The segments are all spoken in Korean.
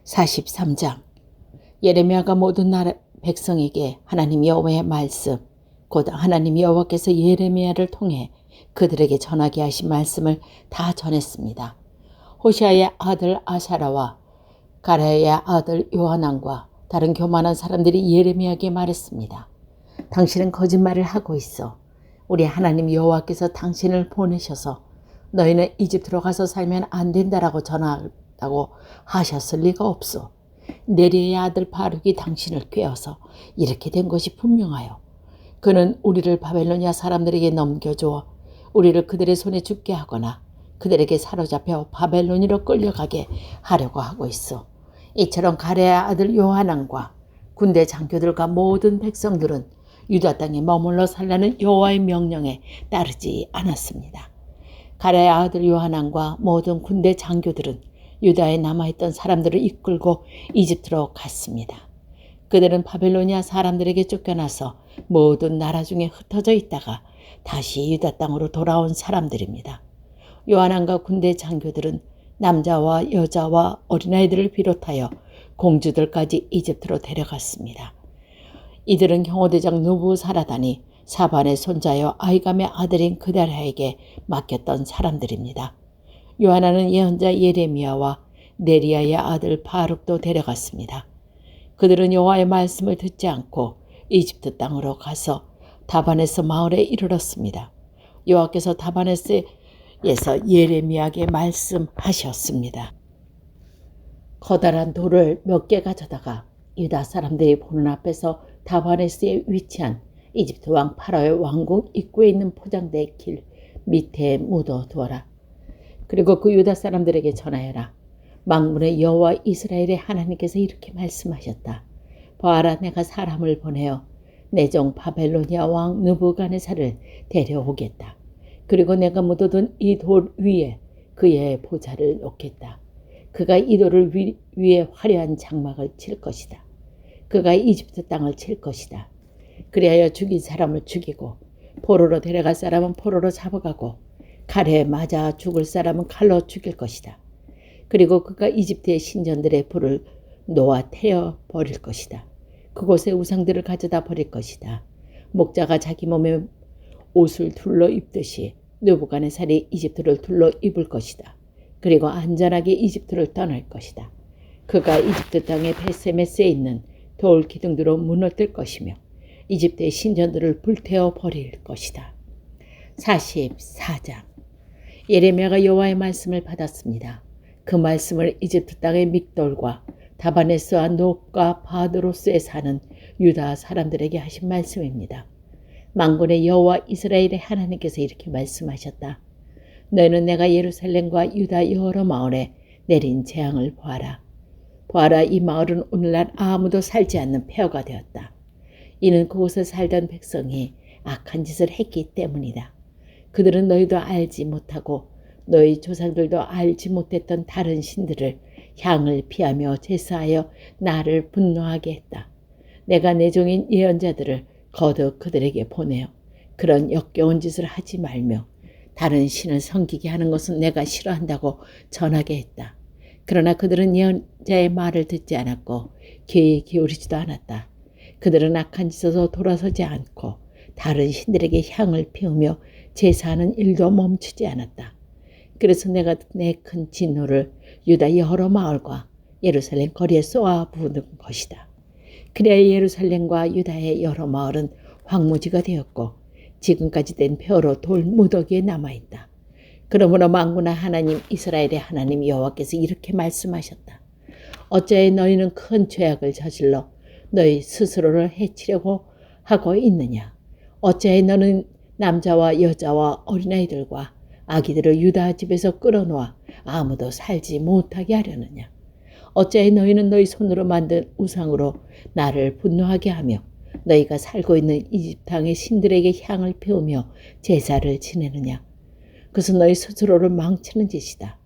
43장. 예레미야가 모든 나라 백성에게 하나님 여호와의 말씀, 곧 하나님 여호와께서 예레미야를 통해 그들에게 전하게 하신 말씀을 다 전했습니다. 호시아의 아들 아사랴와 가랴의 아들 요하난과 다른 교만한 사람들이 예레미야에게 말했습니다. 당신은 거짓말을 하고 있어. 우리 하나님 여호와께서 당신을 보내셔서 너희는 이집트로 가서 살면 안 된다라고 전하다고 하셨을 리가 없소. 네리의 아들 바룩이 당신을 꾀어서 이렇게 된 것이 분명하여 그는 우리를 바벨로니아 사람들에게 넘겨주어 우리를 그들의 손에 죽게 하거나 그들에게 사로잡혀 바벨론으로 끌려가게 하려고 하고 있어. 이처럼 가랴의 아들 요하난과 군대 장교들과 모든 백성들은 유다 땅에 머물러 살라는 여호와의 명령에 따르지 않았습니다. 가랴의 아들 요하난과 모든 군대 장교들은 유다에 남아있던 사람들을 이끌고 이집트로 갔습니다. 그들은 바벨로니아 사람들에게 쫓겨나서 모든 나라 중에 흩어져 있다가 다시 유다 땅으로 돌아온 사람들입니다. 요하난과 군대 장교들은 남자와 여자와 어린아이들을 비롯하여 공주들까지 이집트로 데려갔습니다. 이들은 경호대장 느부사라단이 사반의 손자여 아히감의 아들인 그달랴에게 맡겼던 사람들입니다. 요하난은 예언자 예레미야와 네리야의 아들 바룩도 데려갔습니다. 그들은 여호와의 말씀을 듣지 않고 이집트 땅으로 가서 다바네스 마을에 이르렀습니다. 여호와께서 다바네스에서 예레미야에게 말씀하셨습니다. 커다란 돌을 몇 개 가져다가 유다 사람들이 보는 앞에서 다바네스에 위치한 이집트 왕 파라오의 왕궁 입구에 있는 포장대 길 밑에 묻어 두어라. 그리고 그 유다 사람들에게 전하여라. 만군의 여호와 이스라엘의 하나님께서 이렇게 말씀하셨다. 보아라, 내가 사람을 보내어 내 종 바벨로니아 왕 느부갓네살을 데려오겠다. 그리고 내가 묻어둔 이 돌 위에 그의 보좌를 놓겠다. 그가 이 돌을 위에 화려한 장막을 칠 것이다. 그가 이집트 땅을 칠 것이다. 그리하여 죽인 사람을 죽이고 포로로 데려갈 사람은 포로로 잡아가고 칼에 맞아 죽을 사람은 칼로 죽일 것이다. 그리고 그가 이집트의 신전들의 불을 놓아 태워 버릴 것이다. 그곳에 우상들을 가져다 버릴 것이다. 목자가 자기 몸에 옷을 둘러 입듯이 느부갓네살이 이집트를 둘러 입을 것이다. 그리고 안전하게 이집트를 떠날 것이다. 그가 이집트 땅의 베세메스에 있는 돌 기둥들로 문을 뜰 것이며 이집트의 신전들을 불태워 버릴 것이다. 44장. 예레미야가 여호와의 말씀을 받았습니다. 그 말씀을 이집트 땅의 믹돌과 다바네스와 녹과 바드로스에 사는 유다 사람들에게 하신 말씀입니다. 만군의 여호와 이스라엘의 하나님께서 이렇게 말씀하셨다. 너희는 내가 예루살렘과 유다 여러 마을에 내린 재앙을 보아라. 보아라, 이 마을은 오늘날 아무도 살지 않는 폐허가 되었다. 이는 그곳에 살던 백성이 악한 짓을 했기 때문이다. 그들은 너희도 알지 못하고 너희 조상들도 알지 못했던 다른 신들을 향을 피하며 제사하여 나를 분노하게 했다. 내가 내 종인 예언자들을 거듭 그들에게 보내어 그런 역겨운 짓을 하지 말며 다른 신을 섬기게 하는 것은 내가 싫어한다고 전하게 했다. 그러나 그들은 예언자의 말을 듣지 않았고 귀에 기울이지도 않았다. 그들은 악한 짓에서 돌아서지 않고 다른 신들에게 향을 피우며 제사하는 일도 멈추지 않았다. 그래서 내가 내 큰 진노를 유다 여러 마을과 예루살렘 거리에 쏘아 부은 것이다. 그래야 예루살렘과 유다의 여러 마을은 황무지가 되었고 지금까지 된 폐허로 돌 무더기에 남아있다. 그러므로 만군의 하나님 이스라엘의 하나님 여호와께서 이렇게 말씀하셨다. 어찌하여 너희는 큰 죄악을 저질러 너희 스스로를 해치려고 하고 있느냐. 어찌하여 너는 남자와 여자와 어린아이들과 아기들을 유다 집에서 끌어놓아 아무도 살지 못하게 하려느냐. 어찌하여 너희는 너희 손으로 만든 우상으로 나를 분노하게 하며 너희가 살고 있는 이집트 땅의 신들에게 향을 피우며 제사를 지내느냐. 그것은 너희 스스로를 망치는 짓이다.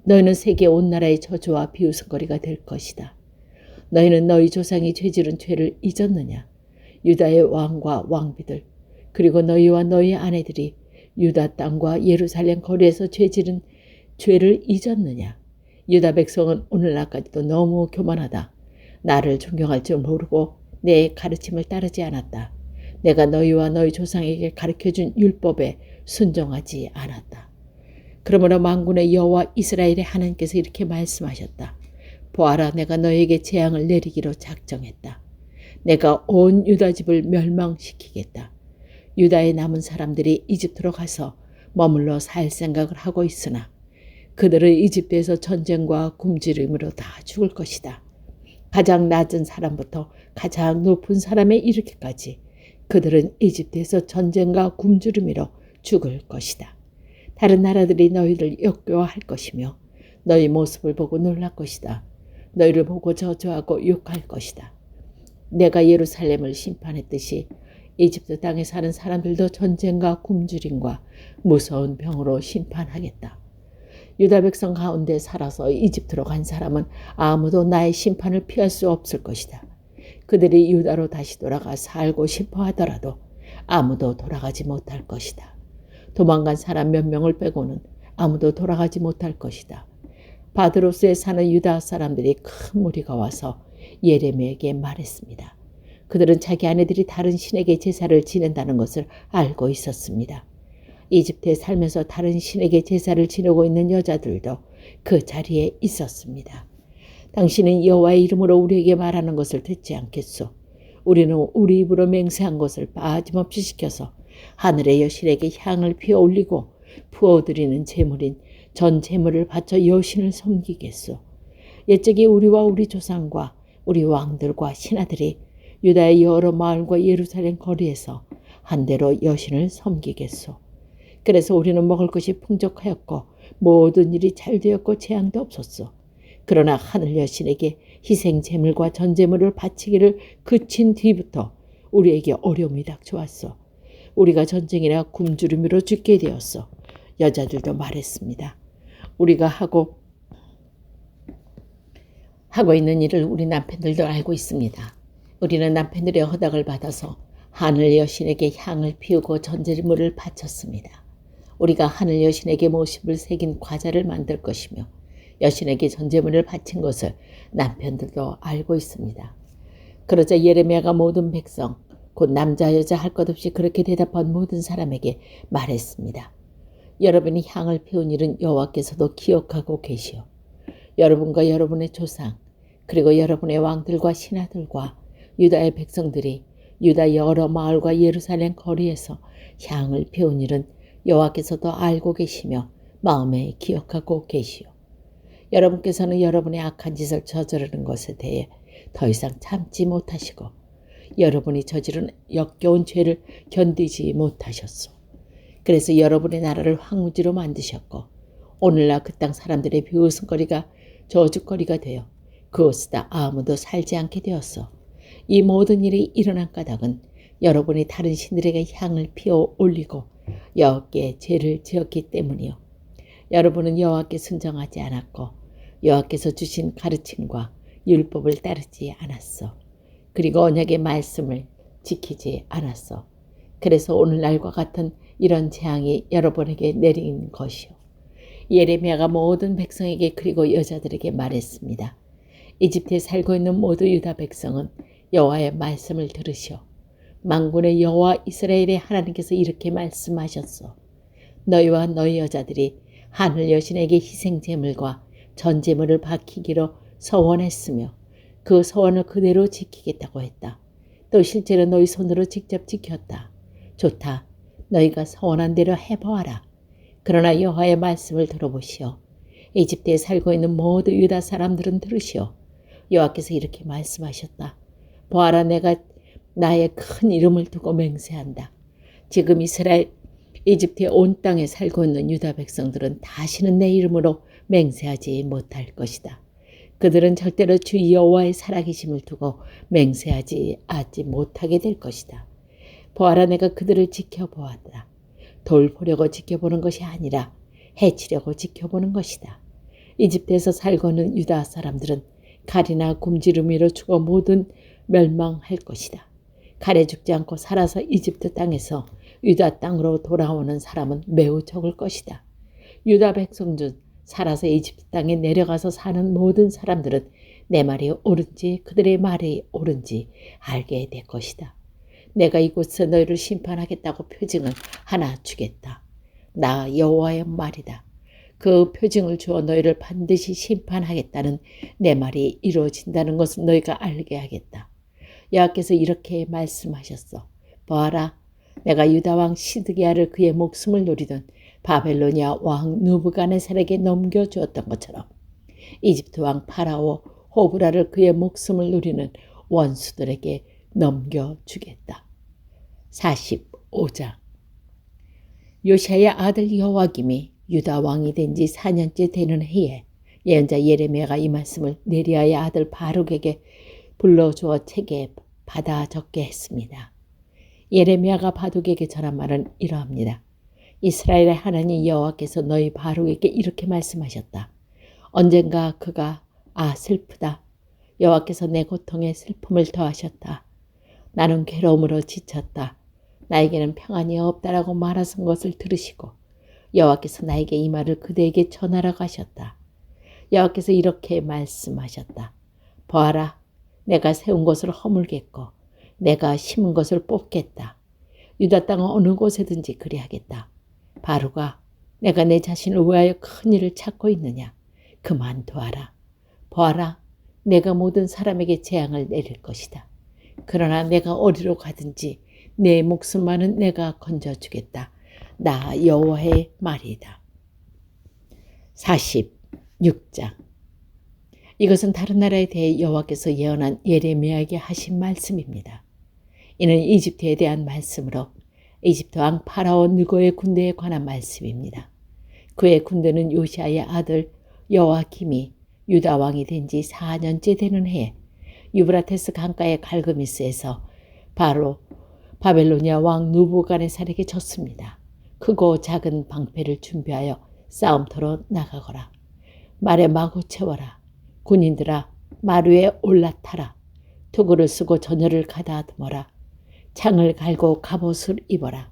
너희는 세계 온 나라의 저주와 비웃음거리가 될 것이다. 너희는 너희 조상이 죄지른 죄를 잊었느냐. 유다의 왕과 왕비들 그리고 너희와 너희 아내들이 유다 땅과 예루살렘 거리에서 죄지른 죄를 잊었느냐. 유다 백성은 오늘날까지도 너무 교만하다. 나를 존경할 줄 모르고 내 가르침을 따르지 않았다. 내가 너희와 너희 조상에게 가르쳐준 율법에 순종하지 않았다. 그러므로 만군의 여호와 이스라엘의 하나님께서 이렇게 말씀하셨다. 보아라, 내가 너에게 재앙을 내리기로 작정했다. 내가 온 유다 집을 멸망시키겠다. 유다에 남은 사람들이 이집트로 가서 머물러 살 생각을 하고 있으나 그들은 이집트에서 전쟁과 굶주림으로 다 죽을 것이다. 가장 낮은 사람부터 가장 높은 사람에 이르기까지 그들은 이집트에서 전쟁과 굶주림으로 죽을 것이다. 다른 나라들이 너희를 역겨워할 것이며 너희 모습을 보고 놀랄 것이다. 너희를 보고 저주하고 욕할 것이다. 내가 예루살렘을 심판했듯이 이집트 땅에 사는 사람들도 전쟁과 굶주림과 무서운 병으로 심판하겠다. 유다 백성 가운데 살아서 이집트로 간 사람은 아무도 나의 심판을 피할 수 없을 것이다. 그들이 유다로 다시 돌아가 살고 싶어 하더라도 아무도 돌아가지 못할 것이다. 도망간 사람 몇 명을 빼고는 아무도 돌아가지 못할 것이다. 바드로스에 사는 유다 사람들이 큰 무리가 와서 예레미야에게 말했습니다. 그들은 자기 아내들이 다른 신에게 제사를 지낸다는 것을 알고 있었습니다. 이집트에 살면서 다른 신에게 제사를 지내고 있는 여자들도 그 자리에 있었습니다. 당신은 여호와의 이름으로 우리에게 말하는 것을 듣지 않겠소. 우리는 우리 입으로 맹세한 것을 빠짐없이 지켜서 하늘의 여신에게 향을 피워 올리고 부어드리는 제물인 전 제물을 바쳐 여신을 섬기겠소. 옛적에 우리와 우리 조상과 우리 왕들과 신하들이 유다의 여러 마을과 예루살렘 거리에서 한대로 여신을 섬기겠소. 그래서 우리는 먹을 것이 풍족하였고 모든 일이 잘 되었고 재앙도 없었소. 그러나 하늘 여신에게 희생 제물과 전제물을 바치기를 그친 뒤부터 우리에게 어려움이 닥쳐왔소. 우리가 전쟁이나 굶주림으로 죽게 되었소. 여자들도 말했습니다. 우리가 하고 있는 일을 우리 남편들도 알고 있습니다. 우리는 남편들의 허락을 받아서 하늘 여신에게 향을 피우고 전제물을 바쳤습니다. 우리가 하늘 여신에게 모습을 새긴 과자를 만들 것이며 여신에게 전제물을 바친 것을 남편들도 알고 있습니다. 그러자 예레미야가 모든 백성, 곧 남자 여자 할 것 없이 그렇게 대답한 모든 사람에게 말했습니다. 여러분이 향을 피운 일은 여호와께서도 기억하고 계시오. 여러분과 여러분의 조상, 그리고 여러분의 왕들과 신하들과 유다의 백성들이 유다 여러 마을과 예루살렘 거리에서 향을 피운 일은 여호와께서도 알고 계시며 마음에 기억하고 계시오. 여러분께서는 여러분의 악한 짓을 저지르는 것에 대해 더 이상 참지 못하시고 여러분이 저지른 역겨운 죄를 견디지 못하셨소. 그래서 여러분의 나라를 황무지로 만드셨고 오늘날 그 땅 사람들의 비웃음거리가 저주거리가 되어 그곳에다 아무도 살지 않게 되었어. 이 모든 일이 일어난 까닭은 여러분이 다른 신들에게 향을 피워 올리고 여호와께 죄를 지었기 때문이요. 여러분은 여호와께 순종하지 않았고 여호와께서 주신 가르침과 율법을 따르지 않았어. 그리고 언약의 말씀을 지키지 않았어. 그래서 오늘날과 같은 이런 재앙이 여러분에게 내린 것이요. 예레미야가 모든 백성에게 그리고 여자들에게 말했습니다. 이집트에 살고 있는 모두 유다 백성은 여호와의 말씀을 들으시오. 만군의 여호와 이스라엘의 하나님께서 이렇게 말씀하셨소. 너희와 너희 여자들이 하늘 여신에게 희생 제물과 전 제물을 바치기로 서원했으며 그 서원을 그대로 지키겠다고 했다. 또 실제로 너희 손으로 직접 지켰다. 좋다. 너희가 서원한 대로 해보아라. 그러나 여호와의 말씀을 들어보시오. 이집트에 살고 있는 모두 유다 사람들은 들으시오. 여호와께서 이렇게 말씀하셨다. 보아라, 내가 나의 큰 이름을 두고 맹세한다. 지금 이집트의 온 땅에 살고 있는 유다 백성들은 다시는 내 이름으로 맹세하지 못할 것이다. 그들은 절대로 주 여호와의 살아계심을 두고 맹세하지 못하게 될 것이다. 보아라, 내가 그들을 지켜보았다. 돌보려고 지켜보는 것이 아니라 해치려고 지켜보는 것이다. 이집트에서 살고 있는 유다 사람들은 칼이나 굶주림으로 죽어 모든 멸망할 것이다. 칼에 죽지 않고 살아서 이집트 땅에서 유다 땅으로 돌아오는 사람은 매우 적을 것이다. 유다 백성 중 살아서 이집트 땅에 내려가서 사는 모든 사람들은 내 말이 옳은지 그들의 말이 옳은지 알게 될 것이다. 내가 이곳에서 너희를 심판하겠다고 표징을 하나 주겠다. 나 여호와의 말이다. 그 표징을 주어 너희를 반드시 심판하겠다는 내 말이 이루어진다는 것을 너희가 알게 하겠다. 여호와께서 이렇게 말씀하셨어. 보아라, 내가 유다 왕 시드기야를 그의 목숨을 노리던 바벨로니아 왕 느부갓네살에게 넘겨주었던 것처럼 이집트 왕 파라오 호브라를 그의 목숨을 노리는 원수들에게 넘겨주겠다. 45장. 요시야의 아들 여호와김이 유다 왕이 된 지 4년째 되는 해에 예언자 예레미야가 이 말씀을 네리야의 아들 바룩에게 불러주어 책에 받아 적게 했습니다. 예레미야가 바룩에게 전한 말은 이러합니다. 이스라엘의 하나님 여호와께서 너희 바룩에게 이렇게 말씀하셨다. 언젠가 그가 슬프다. 여호와께서 내 고통에 슬픔을 더하셨다. 나는 괴로움으로 지쳤다. 나에게는 평안이 없다라고 말하신 것을 들으시고 여호와께서 나에게 이 말을 그대에게 전하라고 하셨다. 여호와께서 이렇게 말씀하셨다. 보아라, 내가 세운 것을 허물겠고 내가 심은 것을 뽑겠다. 유다 땅 어느 곳에든지 그리하겠다. 바룩아, 내가 내 자신을 위하여 큰 일을 찾고 있느냐? 그만두어라. 보아라, 내가 모든 사람에게 재앙을 내릴 것이다. 그러나 내가 어디로 가든지 내 목숨만은 내가 건져주겠다. 나 여호와의 말이다. 46장. 이것은 다른 나라에 대해 여호와께서 예언한 예레미야에게 하신 말씀입니다. 이는 이집트에 대한 말씀으로 이집트 왕 파라오 느고의 군대에 관한 말씀입니다. 그의 군대는 요시야의 아들 여호와김이 유다 왕이 된 지 4년째 되는 해에 유브라테스 강가의 갈그미스에서 바로 바벨로니아 왕 느부갓네살에게 졌습니다. 크고 작은 방패를 준비하여 싸움터로 나가거라. 말에 마구 채워라. 군인들아, 말 위에 올라타라. 투구를 쓰고 전열을 가다듬어라. 창을 갈고 갑옷을 입어라.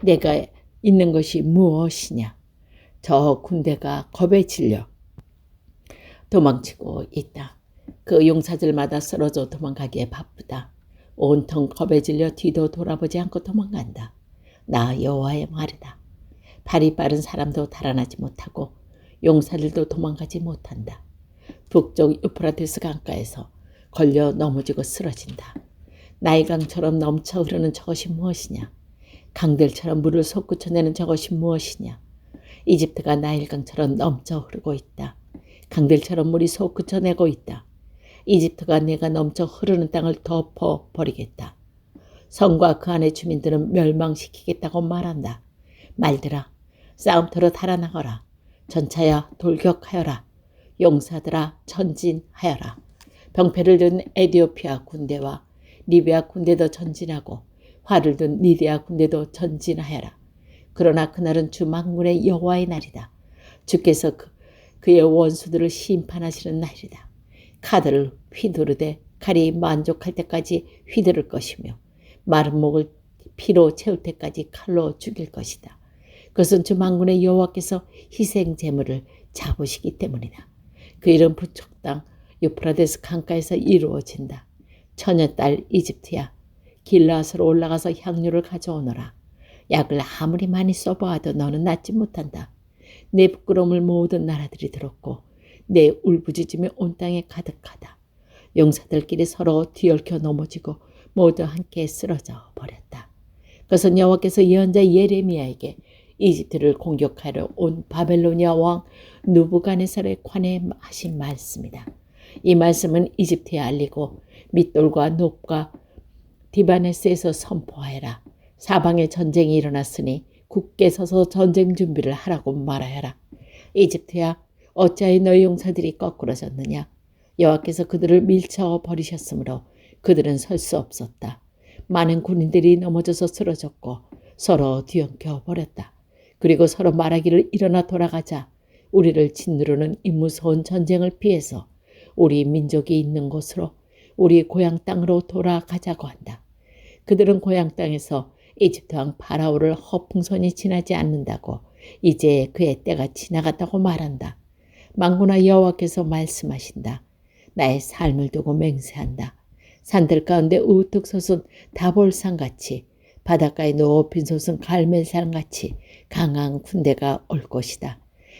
내가 있는 것이 무엇이냐? 저 군대가 겁에 질려 도망치고 있다. 그 용사들마다 쓰러져 도망가기에 바쁘다. 온통 겁에 질려 뒤도 돌아보지 않고 도망간다. 나 여호와의 말이다. 발이 빠른 사람도 달아나지 못하고 용사들도 도망가지 못한다. 북쪽 유프라테스 강가에서 걸려 넘어지고 쓰러진다. 나일강처럼 넘쳐 흐르는 저것이 무엇이냐? 강들처럼 물을 솟구쳐내는 저것이 무엇이냐? 이집트가 나일강처럼 넘쳐 흐르고 있다. 강들처럼 물이 솟구쳐내고 있다. 이집트가 내가 넘쳐 흐르는 땅을 덮어버리겠다. 성과 그 안의 주민들은 멸망시키겠다고 말한다. 말들아, 싸움터로 달아나거라. 전차야, 돌격하여라. 용사들아, 전진하여라. 병패를 든 에디오피아 군대와 리비아 군대도 전진하고 활을 든 리디아 군대도 전진하여라. 그러나 그날은 주 만군의 여호와의 날이다. 주께서 그의 원수들을 심판하시는 날이다. 카드를 휘두르되 칼이 만족할 때까지 휘두를 것이며 마른 목을 피로 채울 때까지 칼로 죽일 것이다. 그것은 주 만군의 여호와께서 희생 제물을 잡으시기 때문이다. 그 일은 북쪽 땅 유프라데스 강가에서 이루어진다. 처녀딸 이집트야, 길라앗으로 올라가서 향료를 가져오너라. 약을 아무리 많이 써보아도 너는 낫지 못한다. 내 부끄러움을 모든 나라들이 들었고 내 울부짖음이 온 땅에 가득하다. 용사들끼리 서로 뒤얽혀 넘어지고 모두 함께 쓰러져 버렸다. 그것은 여호와께서 예언자 예레미야에게 이집트를 공격하러 온 바벨로니아 왕 느부갓네살에 관해 하신 말씀이다. 이 말씀은 이집트에 알리고 밑돌과 높과 디바네스에서 선포하여라. 사방에 전쟁이 일어났으니 굳게 서서 전쟁 준비를 하라고 말하여라. 이집트야, 어찌하여 너희 용사들이 거꾸러졌느냐? 여호와께서 그들을 밀쳐 버리셨으므로 그들은 설 수 없었다. 많은 군인들이 넘어져서 쓰러졌고 서로 뒤엉켜 버렸다. 그리고 서로 말하기를 일어나 돌아가자. 우리를 짓누르는 이 무서운 전쟁을 피해서 우리 민족이 있는 곳으로 우리 고향 땅으로 돌아가자고 한다. 그들은 고향 땅에서 이집트 왕 파라오를 허풍선이 지나지 않는다고 이제 그의 때가 지나갔다고 말한다. 만군의 여호와께서 말씀하신다. 나의 삶을 두고 맹세한다. 산들 가운데 우뚝 솟은 다볼산같이 바닷가에 높이 솟은 갈멜산같이 강한 군대가 올 것이다.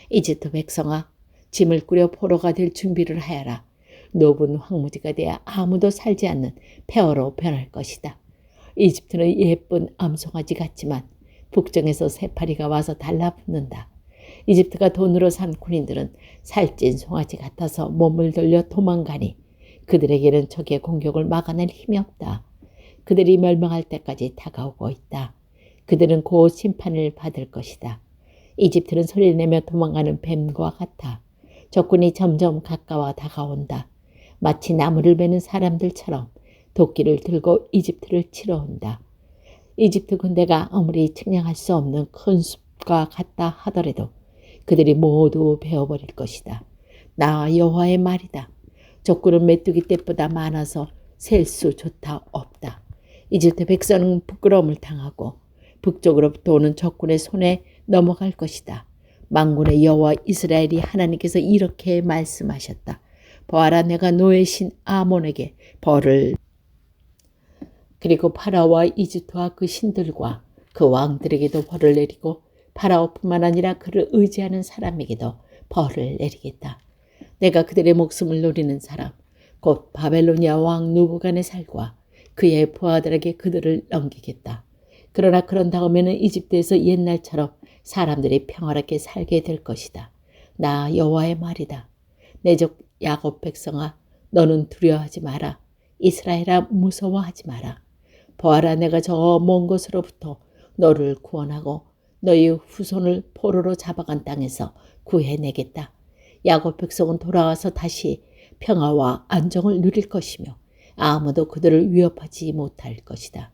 이집트 백성아, 짐을 꾸려 포로가 될 준비를 하여라. 노분 황무지가 되어 아무도 살지 않는 폐허로 변할 것이다. 이집트는 예쁜 암송아지 같지만 북쪽에서 새파리가 와서 달라붙는다. 이집트가 돈으로 산 군인들은 살찐 송아지 같아서 몸을 돌려 도망가니 그들에게는 적의 공격을 막아낼 힘이 없다. 그들이 멸망할 때까지 다가오고 있다. 그들은 곧 심판을 받을 것이다. 이집트는 소리내며 도망가는 뱀과 같아. 적군이 점점 가까워 다가온다. 마치 나무를 베는 사람들처럼 도끼를 들고 이집트를 치러 온다. 이집트 군대가 아무리 측량할 수 없는 큰 숲과 같다 하더라도 그들이 모두 베어버릴 것이다. 나 여호와의 말이다. 적군은 메뚜기 떼보다 많아서 셀 수조차 없다. 이집트 백성은 부끄러움을 당하고 북쪽으로부터 오는 적군의 손에 넘어갈 것이다. 만군의 여호와 이스라엘이 하나님께서 이렇게 말씀하셨다. 보아라, 내가 너의 신 아몬에게 벌을 그리고 파라오와 이집트와 그 신들과 그 왕들에게도 벌을 내리고 파라오뿐만 아니라 그를 의지하는 사람에게도 벌을 내리겠다. 내가 그들의 목숨을 노리는 사람, 곧 바벨로니아 왕 누부갓네살과 그의 부하들에게 그들을 넘기겠다. 그러나 그런 다음에는 이집트에서 옛날처럼 사람들이 평화롭게 살게 될 것이다. 나 여호와의 말이다. 내 족 야곱 백성아, 너는 두려워하지 마라. 이스라엘아, 무서워하지 마라. 보아라, 내가 저 먼 곳으로부터 너를 구원하고 너희 후손을 포로로 잡아간 땅에서 구해내겠다. 야곱 백성은 돌아와서 다시 평화와 안정을 누릴 것이며 아무도 그들을 위협하지 못할 것이다.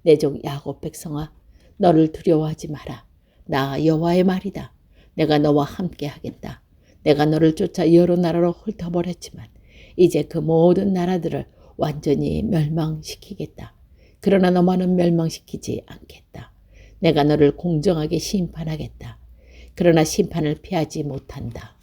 내 족 야곱 백성아, 너를 두려워하지 마라. 나 여호와의 말이다. 내가 너와 함께 하겠다. 내가 너를 쫓아 여러 나라로 훑어버렸지만 이제 그 모든 나라들을 완전히 멸망시키겠다. 그러나 너만은 멸망시키지 않겠다. 내가 너를 공정하게 심판하겠다. 그러나 심판을 피하지 못한다.